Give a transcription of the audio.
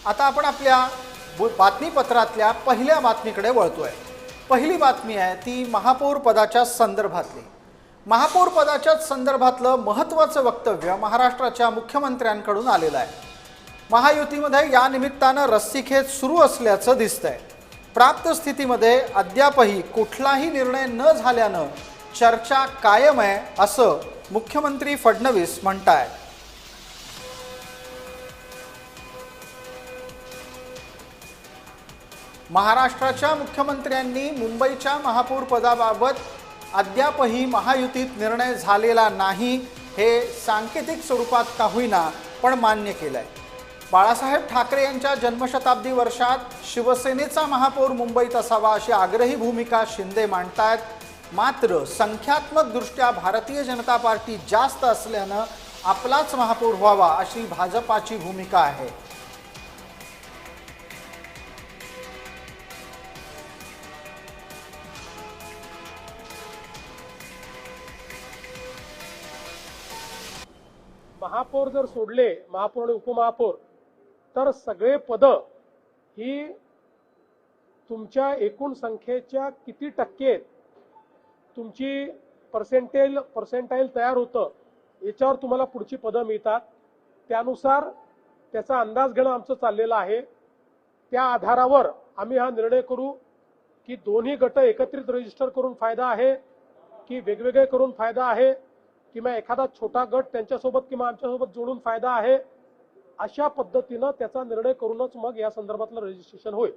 आता आपण आपल्या बातमीपत्रातल्या पहिल्या बातमीकडे वळतोय। पहिली बातमी आहे ती महापौर पदाच्या संदर्भातली। महापौर पदाच्या संदर्भातलं महत्त्वाचं वक्तव्य महाराष्ट्राच्या मुख्यमंत्र्यांकडून आलेलं आहे। महायुतीमध्ये या निमित्तानं रस्सीखेच सुरू असल्याचं दिसतंय। प्राप्त स्थितीमध्ये अद्यापही कुठलाही निर्णय न झाल्यानं चर्चा कायम आहे असं मुख्यमंत्री फडणवीस म्हणतायत। महाराष्ट्राच्या मुख्यमंत्र्यांनी मुंबईच्या महापौर पदाबाबत अद्यापही महायुतीत निर्णय झालेला नाही हे सांकेतिक स्वरूपात का होईना पण मान्य केलंय। बाळासाहेब ठाकरे यांच्या जन्मशताब्दी वर्षात शिवसेनेचा महापौर मुंबईत असावा अशी आग्रही भूमिका शिंदे मांडतायत। मात्र संख्यात्मक दृष्ट्या भारतीय जनता पार्टी जास्त असल्यानं आपलाच महापौर व्हावा अशी भाजपाची भूमिका आहे। महापौर जर सोडले, महापौर आणि उपमहापौर, तर सगळे पद ही तुमच्या एकूण संख्येच्या किती टक्के तुमची पर्सेंटाईल तयार होतं याच्यावर तुम्हाला पुढची पदं मिळतात। त्यानुसार त्याचा अंदाज घेणं आमचं चाललेलं आहे। त्या आधारावर आम्ही हा निर्णय करू की दोन्ही गट एकत्रित रजिस्टर करून फायदा आहे की वेगवेगळे करून फायदा आहे किंवा एखादा छोटा गट त्यांच्यासोबत किंवा आमच्यासोबत जोडून फायदा आहे। अशा पद्धतीनं त्याचा निर्णय करूनच मग या संदर्भातलं रजिस्ट्रेशन होईल।